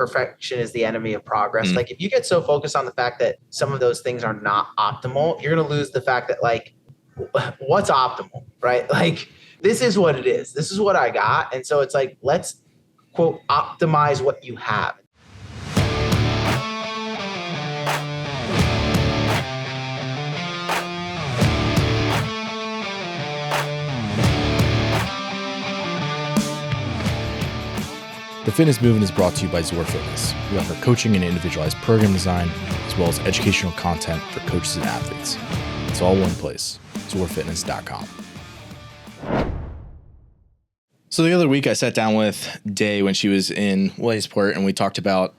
perfection is the enemy of progress. Like if you get so focused on the fact that some of those things are not optimal, you're going to lose the fact that like, what's optimal, right? Like this is what it is. This is what I got. And so it's like, let's quote, optimize what you have. The Fitness Movement is brought to you by Zor Fitness. We offer coaching and individualized program design, as well as educational content for coaches and athletes. It's all one place, zorfitness.com. So the other week I sat down with Day when she was in Williamsport, and we talked about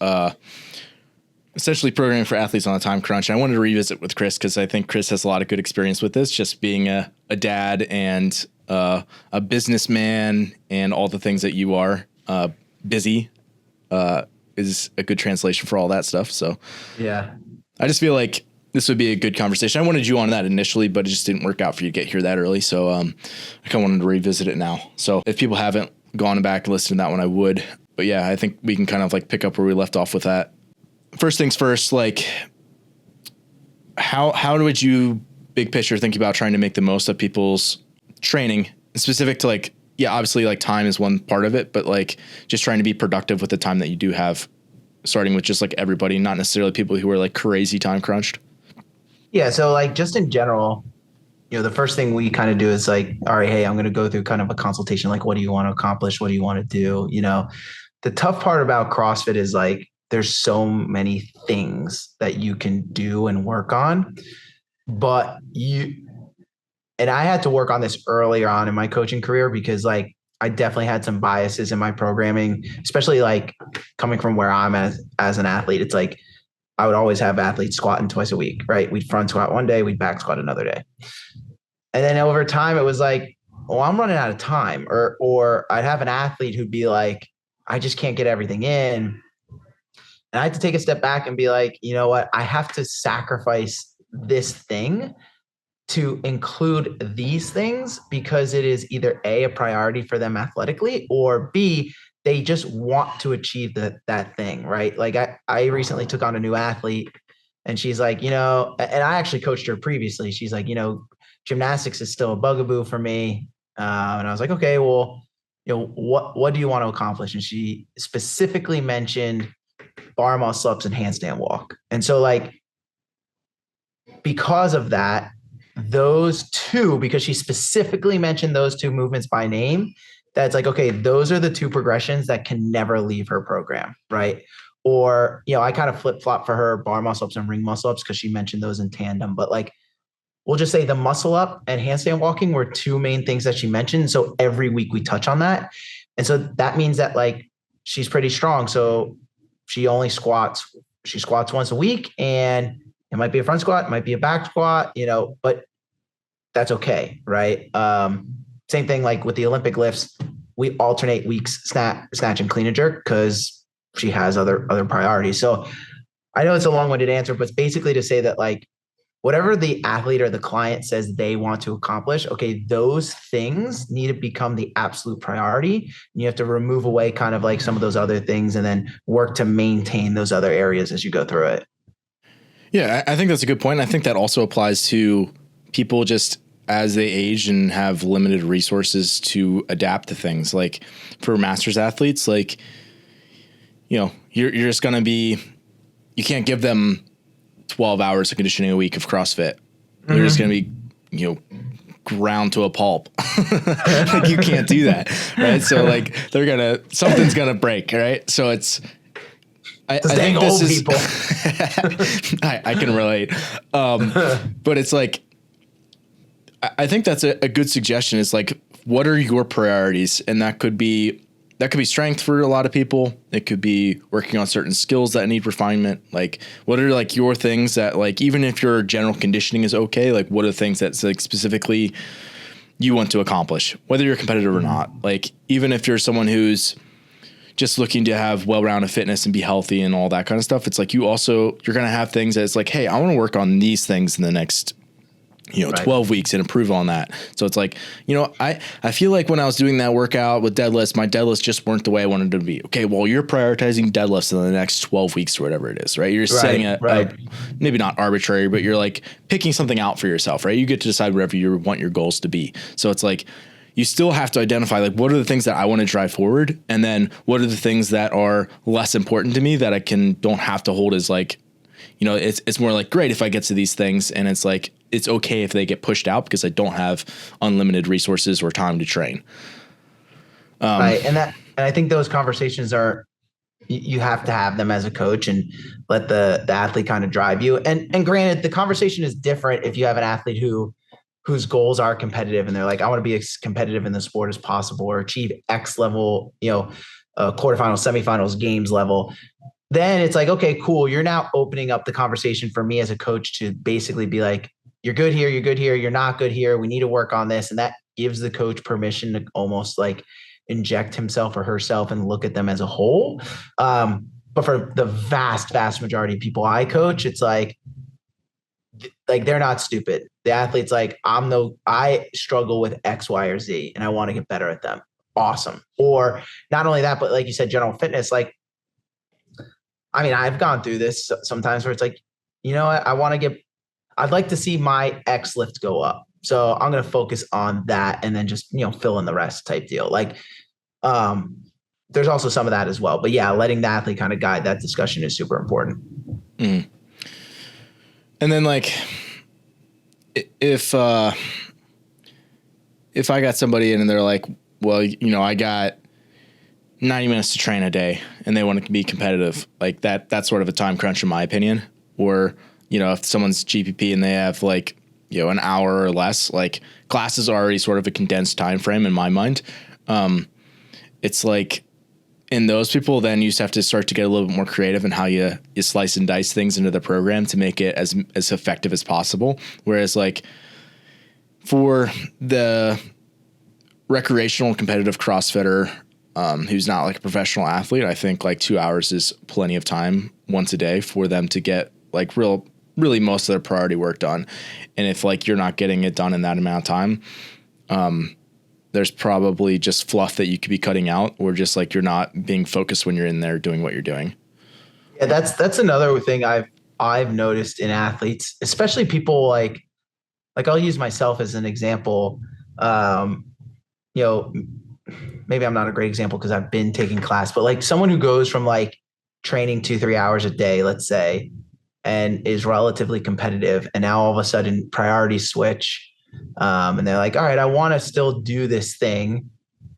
essentially programming for athletes on a time crunch. And I wanted to revisit with Chris because I think Chris has a lot of good experience with this, just being a dad and a businessman and all the things that you are. Busy is a good translation for all that stuff. So yeah, I just feel like this would be a good conversation. I wanted you on that initially, but it just didn't work out for you to get here that early. So I kind of wanted to revisit it now. So if people haven't gone back and listened to that one, I would. But yeah, I think we can kind of like pick up where we left off with that. First things first, like how would you big picture think about trying to make the most of people's training, specific to like, yeah, obviously like time is one part of it, but like just trying to be productive with the time that you do have, starting with just like everybody, not necessarily people who are like crazy time crunched. Yeah. So like just in general, you know, the first thing we kind of do is like, all right, hey, I'm going to go through kind of a consultation. Like, what do you want to accomplish? What do you want to do? You know, the tough part about CrossFit is like, there's so many things that you can do and work on, but and I had to work on this earlier on in my coaching career because like I definitely had some biases in my programming, especially like coming from where I'm as an athlete. It's like I would always have athletes squatting twice a week, right? We'd front squat one day, we'd back squat another day. And then over time it was like, oh, I'm running out of time. Or I'd have an athlete who'd be like, I just can't get everything in. And I had to take a step back and be like, you know what? I have to sacrifice this thing to include these things because it is either A, a priority for them athletically, or B, they just want to achieve that thing, right? Like I recently took on a new athlete and she's like, you know, and I actually coached her previously. She's like, you know, gymnastics is still a bugaboo for me. And I was like, okay, well, you know, what do you want to accomplish? And she specifically mentioned bar muscle ups and handstand walk. And so like, because of that, those two, because she specifically mentioned those two movements by name, that's like, okay, those are the two progressions that can never leave her program, right? Or, you know, I kind of flip-flop for her bar muscle ups and ring muscle ups because she mentioned those in tandem, but like, we'll just say the muscle up and handstand walking were two main things that she mentioned. So every week we touch on that. And so that means that like, she's pretty strong. So she squats once a week, and it might be a front squat, it might be a back squat, you know, but that's okay, right? Same thing like with the Olympic lifts, we alternate weeks, snatch and clean and jerk because she has other priorities. So I know it's a long-winded answer, but it's basically to say that like whatever the athlete or the client says they want to accomplish, okay, those things need to become the absolute priority. And you have to remove away kind of like some of those other things and then work to maintain those other areas as you go through it. Yeah, I think that's a good point. I think that also applies to people just as they age and have limited resources to adapt to things. Like for masters athletes, like, you know, you're just going to be, you can't give them 12 hours of conditioning a week of CrossFit. Mm-hmm. They're just going to be, you know, ground to a pulp. Like you can't do that. Right. So like something's going to break. Right. So it's, I think this is people. I can relate. But it's like, I think that's a good suggestion. Is like, what are your priorities? And that could be strength for a lot of people. It could be working on certain skills that need refinement. Like, what are like your things that like, even if your general conditioning is okay, like what are the things that's like specifically you want to accomplish, whether you're competitive or not? Like, even if you're someone who's just looking to have well-rounded fitness and be healthy and all that kind of stuff, it's like you're going to have things that's like, hey, I want to work on these things in the next Right. 12 weeks and improve on that. So it's like, I feel like when I was doing that workout with deadlifts, my deadlifts just weren't the way I wanted them to be. Okay, well, you're prioritizing deadlifts in the next 12 weeks or whatever it is, right? You're setting a maybe not arbitrary, but you're like picking something out for yourself, right? You get to decide whatever you want your goals to be. So it's like, you still have to identify like what are the things that I want to drive forward, and then what are the things that are less important to me that I don't have to hold as like, it's more like, great if I get to these things, and it's like it's okay if they get pushed out because I don't have unlimited resources or time to train. Right, and I think those conversations are, you have to have them as a coach and let the athlete kind of drive you. And granted, the conversation is different if you have an athlete whose goals are competitive and they're like, I want to be as competitive in the sport as possible or achieve X level, quarterfinals, semifinals, games level. Then it's like, okay, cool. You're now opening up the conversation for me as a coach to basically be like, you're good here, you're not good here. We need to work on this. And that gives the coach permission to almost like inject himself or herself and look at them as a whole. But for the vast majority of people I coach, it's like they're not stupid. The athlete's like, I struggle with X, Y, or Z, and I want to get better at them. Awesome. Or not only that, but like you said, general fitness, like, I mean, I've gone through this sometimes where it's like, I'd like to see my X lift go up. So I'm going to focus on that and then just, fill in the rest type deal. Like, there's also some of that as well, but yeah, letting the athlete kind of guide that discussion is super important. Mm. And then like, if I got somebody in and they're like, well, I got 90 minutes to train a day and they want to be competitive, like that's sort of a time crunch in my opinion. Or, if someone's GPP and they have like, an hour or less, like class is already sort of a condensed time frame in my mind. It's like in those people, then you just have to start to get a little bit more creative in how you slice and dice things into the program to make it as effective as possible. Whereas like for the recreational competitive CrossFitter, who's not like a professional athlete, I think like 2 hours is plenty of time once a day for them to get like really most of their priority work done. And if like you're not getting it done in that amount of time, there's probably just fluff that you could be cutting out, or just like you're not being focused when you're in there doing what you're doing. Yeah, that's another thing I've noticed in athletes, especially people like I'll use myself as an example. Maybe I'm not a great example because I've been taking class, but like someone who goes from like training 2-3 hours a day, let's say, and is relatively competitive, and now all of a sudden priorities switch. And they're like, all right, I want to still do this thing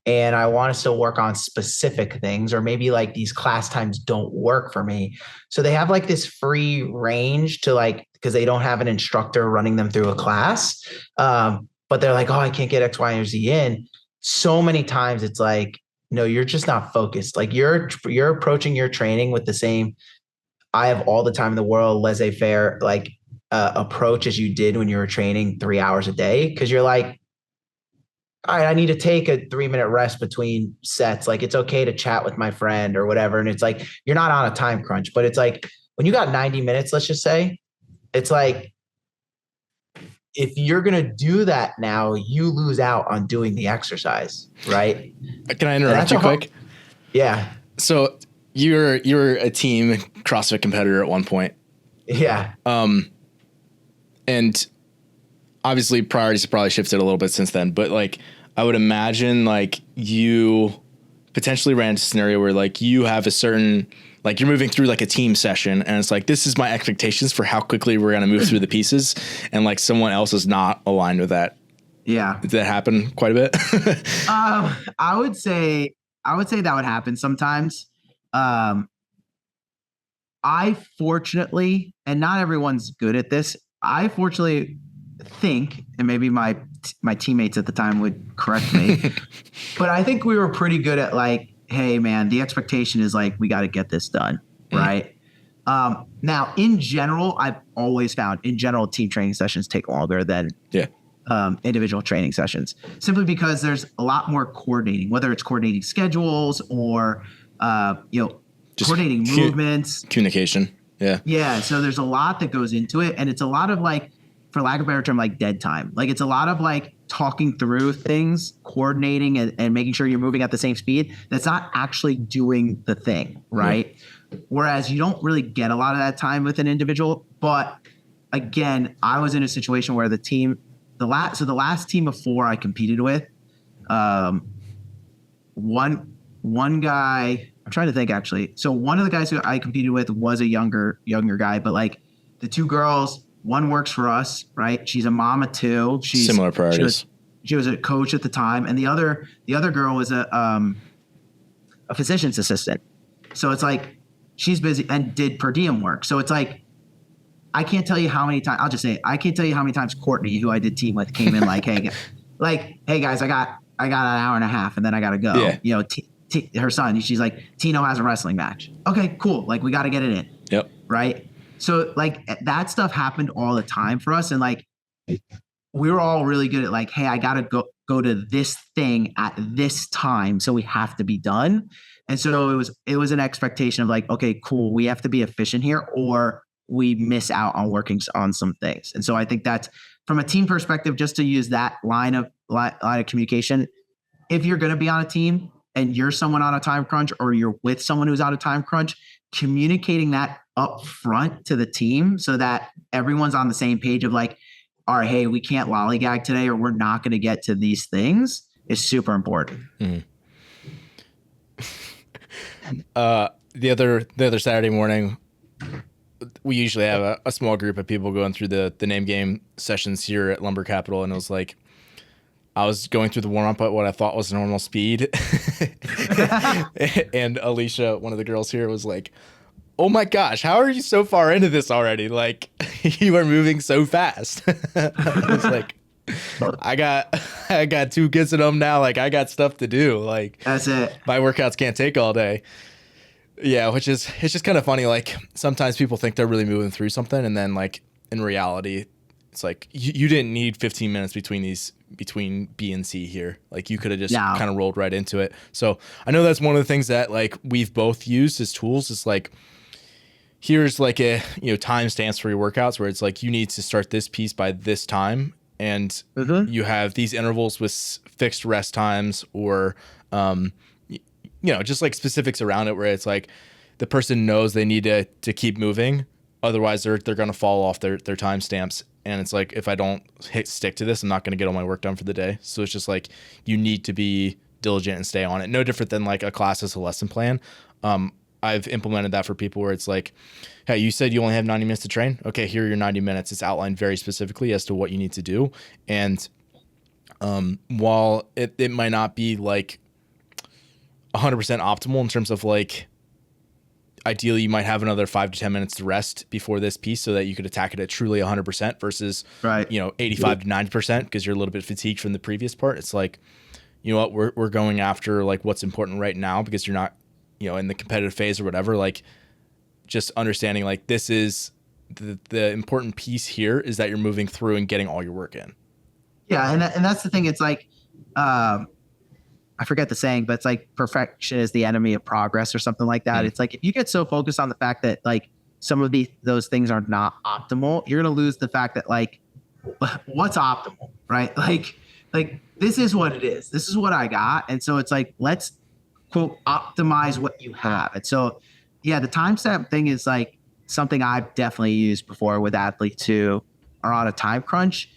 and I want to still work on specific things, or maybe like these class times don't work for me. So they have like this free range to like, because they don't have an instructor running them through a class. But they're like, oh, I can't get X, Y, or Z in. So many times it's like, no, you're just not focused. Like you're approaching your training with the same, I have all the time in the world, laissez-faire, like approach as you did when you were training 3 hours a day. Cause you're like, all right, I need to take a 3-minute rest between sets. Like it's okay to chat with my friend or whatever. And it's like, you're not on a time crunch, but it's like when you got 90 minutes, let's just say, it's like, if you're going to do that now, you lose out on doing the exercise. Right. Can I interrupt you quick? Yeah. So you're a team CrossFit competitor at one point. Yeah. And obviously priorities have probably shifted a little bit since then, but like, I would imagine like you potentially ran into a scenario where like you have a certain, like you're moving through like a team session and it's like, this is my expectations for how quickly we're going to move through the pieces. And like someone else is not aligned with that. Yeah. Did that happen quite a bit? I would say that would happen sometimes. I fortunately, and not everyone's good at this, I fortunately think, and maybe my teammates at the time would correct me, but I think we were pretty good at like, hey man, the expectation is like, we got to get this done. Right. Now in general, I've always found team training sessions take longer than individual training sessions, simply because there's a lot more coordinating, whether it's coordinating schedules or, just coordinating movements, communication. Yeah. Yeah. So there's a lot that goes into it, and it's a lot of like for lack of a better term, like dead time. Like it's a lot of like talking through things, coordinating and making sure you're moving at the same speed. That's not actually doing the thing, right? Whereas you don't really get a lot of that time with an individual. But again, I was in a situation where the last team of 4 I competed with, one guy, I'm trying to think actually. So one of the guys who I competed with was a younger guy, but like the 2 girls, one works for us, right? She's a mom of 2. She's Similar priorities. She was a coach at the time, and the other girl was a physician's assistant. So it's like she's busy and did per diem work. So it's like I can't tell you how many times. I'll just say I can't tell you how many times Courtney, who I did team with, came in like, hey guys, I got an hour and a half, and then I gotta go. Yeah. You know, her son, she's like, Tino has a wrestling match. Okay, cool. Like we got to get it in. Yep. Right. So like that stuff happened all the time for us. And like, we were all really good at like, hey, I got to go to this thing at this time. So we have to be done. And so it was an expectation of like, okay, cool. We have to be efficient here or we miss out on working on some things. And so I think that's from a team perspective, just to use that line of communication. If you're going to be on a team, and you're someone on a time crunch or you're with someone who's on a time crunch, communicating that up front to the team so that everyone's on the same page of like, all right, hey, we can't lollygag today or we're not going to get to these things is super important. The other Saturday morning, we usually have a small group of people going through the name game sessions here at Lumber Capital, and it was like, I was going through the warm-up at what I thought was normal speed. And Alicia, one of the girls here, was like, oh my gosh, how are you so far into this already? Like, you are moving so fast. I was like, I got 2 kids at home now. Like, I got stuff to do. Like, that's it. My workouts can't take all day. Yeah, it's just kind of funny. Like, sometimes people think they're really moving through something, and then like in reality, it's like you didn't need 15 minutes between B and C here. Like you could have just kind of rolled right into it. So I know that's one of the things that like we've both used as tools is like, here's like a, timestamps for your workouts where it's like, you need to start this piece by this time. And you have these intervals with fixed rest times or, just like specifics around it where it's like the person knows they need to keep moving. Otherwise they're going to fall off their timestamps. And it's like, if I don't stick to this, I'm not going to get all my work done for the day. So it's just like, you need to be diligent and stay on it. No different than like a class as a lesson plan. I've implemented that for people where it's like, hey, you said you only have 90 minutes to train. Okay, here are your 90 minutes. It's outlined very specifically as to what you need to do. And while it might not be like 100% optimal in terms of like, ideally, you might have another 5 to 10 minutes to rest before this piece so that you could attack it at truly 100% versus, 85 to 90% because you're a little bit fatigued from the previous part. It's like, you know what, we're going after like what's important right now because you're not, in the competitive phase or whatever. Like, just understanding like this is the important piece here is that you're moving through and getting all your work in. Yeah, and that's the thing. It's like, I forget the saying, but it's like perfection is the enemy of progress or something like that. It's like if you get so focused on the fact that like some of those things are not optimal, you're going to lose the fact that like what's optimal, right? Like this is what it is. This is what I got. And so it's like, let's quote optimize what you have. And so, yeah, the timestamp thing is like something I've definitely used before with athletes who are on a time crunch.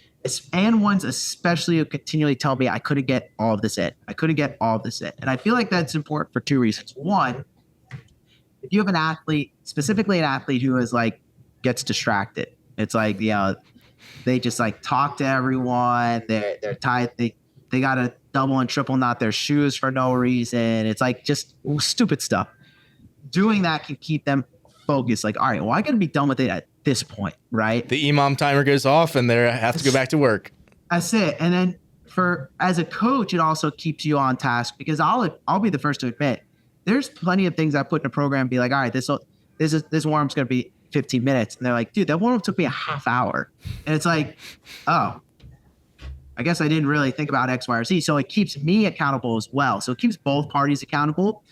And ones especially who continually tell me I couldn't get all of this in. And I feel like that's important for 2 reasons. One, if you have an athlete, specifically an athlete who is like gets distracted, it's like, they just like talk to everyone. They're tired. They got to double and triple knot their shoes for no reason. It's like just stupid stuff. Doing that can keep them focused. Like, all right, well, I got to be done with it at this point, right? The EMOM timer goes off and they have to go back to work. That's it. And then as a coach, it also keeps you on task because I'll be the first to admit there's plenty of things I put in a program and be like, all right, this warm-up's going to be 15 minutes. And they're like, dude, that warm-up took me a half hour. And it's like, oh, I guess I didn't really think about X, Y, or Z. So it keeps me accountable as well. So it keeps both parties accountable.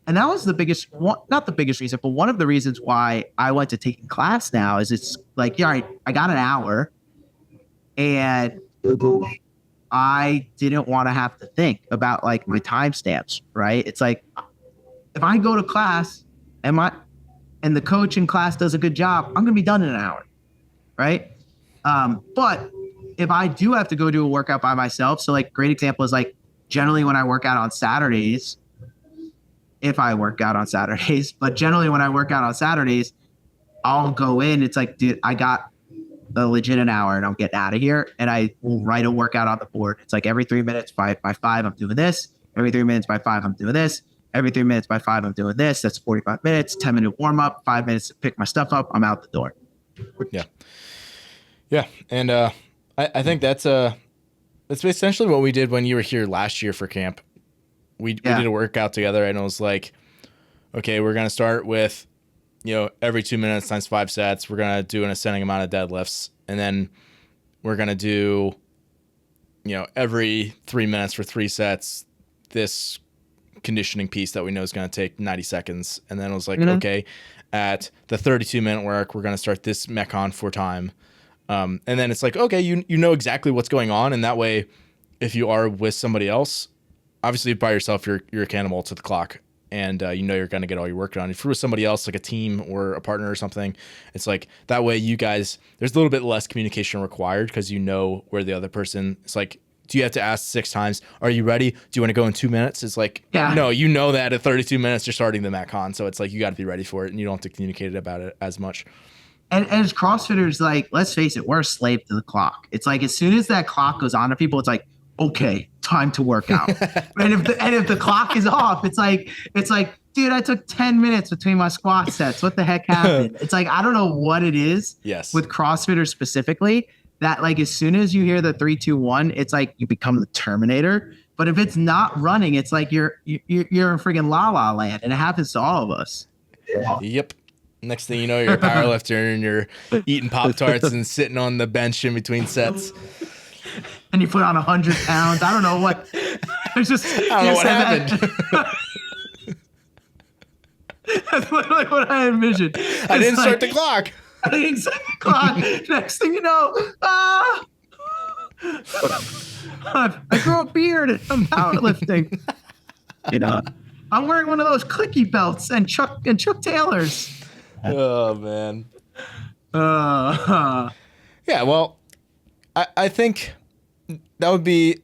And that was the biggest one, not the biggest reason, but one of the reasons why I went to taking class now is it's like, all right, I got an hour. And I didn't want to have to think about like my timestamps, right? It's like if I go to class and the coach in class does a good job, I'm gonna be done in an hour, right? But if I do have to go do a workout by myself, so like great example is like generally when I work out on Saturdays, but generally when I work out on Saturdays, I'll go in. It's like, dude, I got a legit an hour and I'm getting out of here. And I will write a workout on the board. It's like every 3 minutes by 5, I'm doing this. Every 3 minutes by 5, I'm doing this. Every 3 minutes by 5, I'm doing this. That's 45 minutes, 10-minute warm up, 5 minutes to pick my stuff up. I'm out the door. Yeah. Yeah. And I think that's essentially what we did when you were here last year for camp. We did a workout together and it was like, okay, we're going to start with, every 2 minutes times 5 sets. We're going to do an ascending amount of deadlifts. And then we're going to do, every 3 minutes for 3 sets, this conditioning piece that we know is going to take 90 seconds. And then it was like, okay, at the 32-minute mark, we're going to start this Metcon for time. And then it's like, okay, you know exactly what's going on. And that way, if you are with somebody else, obviously by yourself, you're accountable to the clock. And you're going to get all your work done. If you're with somebody else, like a team or a partner or something, it's like that way you guys, there's a little bit less communication required because you know where the other person, it's like, do you have to ask 6 times, are you ready? Do you want to go in 2 minutes? It's like, no, that at 32 minutes, you're starting the Metcon. So it's like, you got to be ready for it and you don't have to communicate about it as much. And as CrossFitters, like, let's face it, we're a slave to the clock. It's like, as soon as that clock goes on to people, it's like, okay, time to work out. and if the clock is off, it's like, dude, I took 10 minutes between my squat sets. What the heck happened? It's like, I don't know what it is with CrossFitters specifically that like, as soon as you hear the 3, 2, 1, it's like you become the Terminator. But if it's not running, it's like you're in friggin' La La Land, and it happens to all of us. Yep. Next thing you know, you're a powerlifter and you're eating Pop-Tarts and sitting on the bench in between sets. And you put on 100 pounds. I don't know what. It's just, I don't know what happened. That's literally what I envisioned. I didn't start the clock. I didn't start the clock. Next thing you know, I grow a beard and I'm powerlifting. I'm wearing one of those clicky belts and Chuck Taylors. Oh man. Yeah. Well, I think that would be.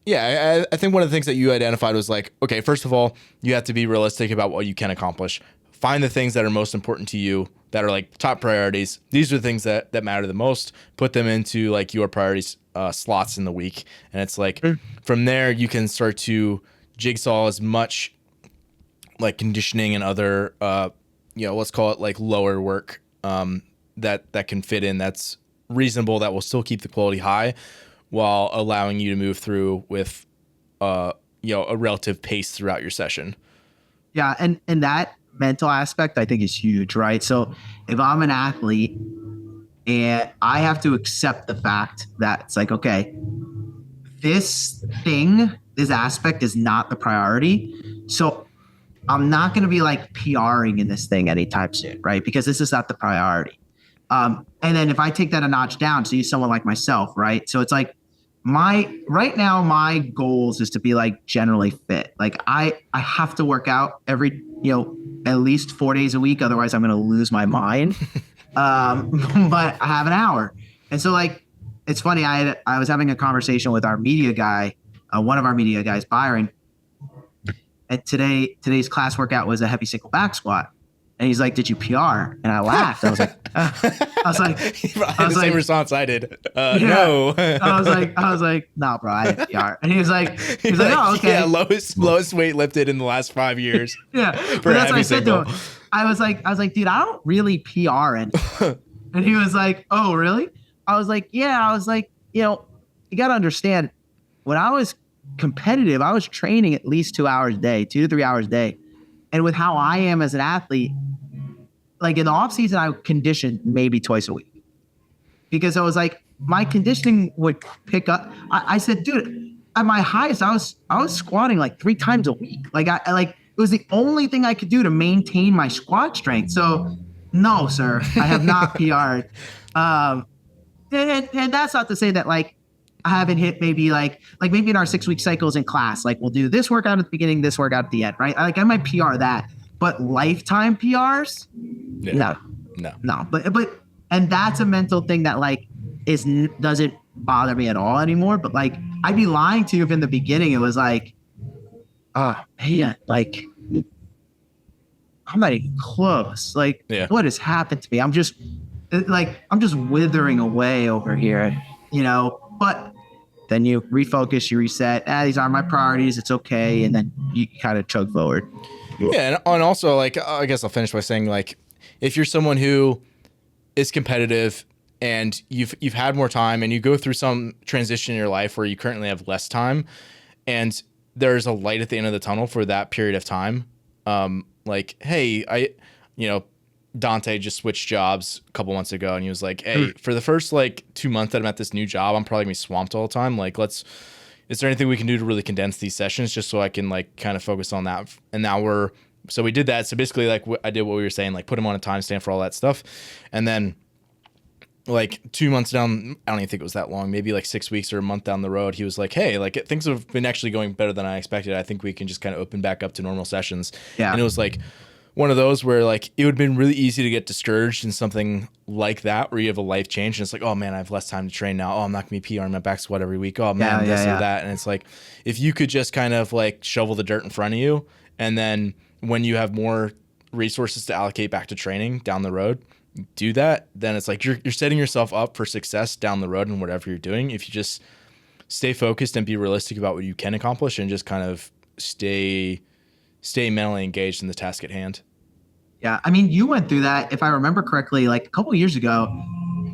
Yeah, I think one of the things that you identified was like, okay, first of all, you have to be realistic about what you can accomplish. Find the things that are most important to you, that are like top priorities. These are the things that matter the most. Put them into like your priorities slots in the week. And it's like from there, you can start to jigsaw as much like conditioning and other, let's call it like lower work that can fit in. That's reasonable, that will still keep the quality high while allowing you to move through with a relative pace throughout your session. Yeah, and that mental aspect I think is huge, right? So if I'm an athlete and I have to accept the fact that it's like, okay, this aspect is not the priority. So I'm not going to be like PRing in this thing anytime soon, right? Because this is not the priority. And then if I take that a notch down, so you someone like myself, right? So it's like right now my goals is to be like generally fit. Like I have to work out every, at least 4 days a week. Otherwise I'm going to lose my mind. But I have an hour. And so like, it's funny. I was having a conversation with our media guy, one of our media guys, Byron. And today's class workout was a heavy single back squat. And he's like, "Did you PR?" And I laughed. I was like, the same response I did. No. I was like, "No, bro, I didn't PR." And he was like, "Oh, okay." Yeah, lowest weight lifted in the last 5 years. Yeah, but that's what I said to him. I was like, "Dude, I don't really PR anything." And he was like, "Oh, really?" I was like, "Yeah." I was like, you got to understand, when I was competitive, I was training at least 2 hours a day, 2 to 3 hours a day. And with how I am as an athlete, like in the off season, I conditioned maybe twice a week because I was like, my conditioning would pick up. I said, dude, at my highest, I was squatting like 3 times a week. Like it was the only thing I could do to maintain my squat strength. So no, sir, I have not PR'd. and that's not to say that like I haven't hit maybe like maybe in our 6-week cycles in class, like we'll do this workout at the beginning, this workout at the end, right? Like I might PR that, but lifetime PRs, no. But and that's a mental thing that like doesn't bother me at all anymore. But like I'd be lying to you if in the beginning it was like, man, like I'm not even close. Like what has happened to me? I'm just withering away over here, but then you refocus, you reset. These are my priorities. It's okay. And then you kind of chug forward. Yeah. And also like, I guess I'll finish by saying like, if you're someone who is competitive and you've had more time and you go through some transition in your life where you currently have less time and there's a light at the end of the tunnel for that period of time. Like, hey, Dante just switched jobs a couple months ago and he was like, hey, for the first like 2 months that I'm at this new job, I'm probably gonna be swamped all the time. Like, is there anything we can do to really condense these sessions just so I can like kind of focus on that? And now so we did that. So basically like I did what we were saying, like put him on a timestamp for all that stuff. And then like 2 months down, I don't even think it was that long, maybe like 6 weeks or a month down the road, he was like, hey, like things have been actually going better than I expected. I think we can just kind of open back up to normal sessions. Yeah. And it was like one of those where like it would have been really easy to get discouraged in something like that where you have a life change and it's like, oh man, I have less time to train now. Oh, I'm not gonna be PRing my back squat every week. Oh man, this or that. And it's like, if you could just kind of like shovel the dirt in front of you, and then when you have more resources to allocate back to training down the road, do that, then it's like you're setting yourself up for success down the road in whatever you're doing. If you just stay focused and be realistic about what you can accomplish and just kind of stay mentally engaged in the task at hand. Yeah. I mean, you went through that, if I remember correctly, like a couple of years ago.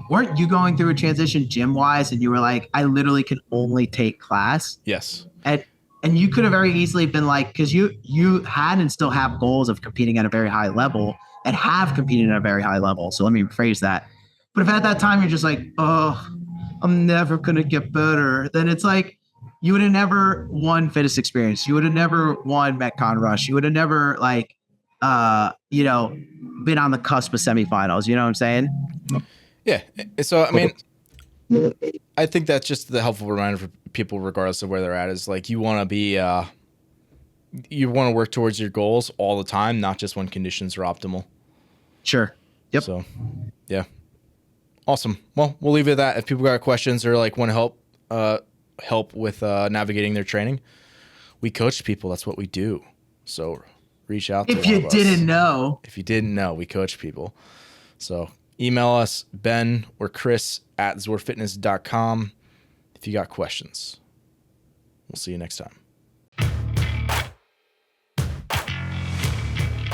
Weren't you going through a transition gym wise and you were like, I literally can only take class? Yes. And you could have very easily been like, because you had and still have goals of competing at a very high level and have competed at a very high level. So let me rephrase that. But if at that time you're just like, oh, I'm never going to get better, then it's like, you would have never won Fittest Experience. You would have never won Metcon Rush. You would have never like, been on the cusp of semifinals. You know what I'm saying? Yeah. So, I mean, I think that's just the helpful reminder for people, regardless of where they're at, is like, you want to work towards your goals all the time, not just when conditions are optimal. Sure. Yep. So, yeah. Awesome. Well, we'll leave it at that. If people got questions or like want to help with navigating their training, we coach people. That's what we do. So reach out to If you didn't know. If you didn't know, we coach people. So email us, Ben or Chris at zorfitness.com if you got questions. We'll see you next time.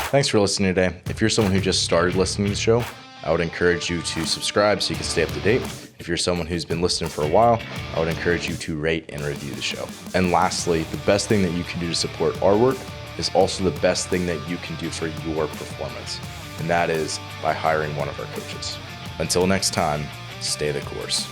Thanks for listening today. If you're someone who just started listening to the show, I would encourage you to subscribe so you can stay up to date. If you're someone who's been listening for a while, I would encourage you to rate and review the show. And lastly, the best thing that you can do to support our work is also the best thing that you can do for your performance. And that is by hiring one of our coaches. Until next time, stay the course.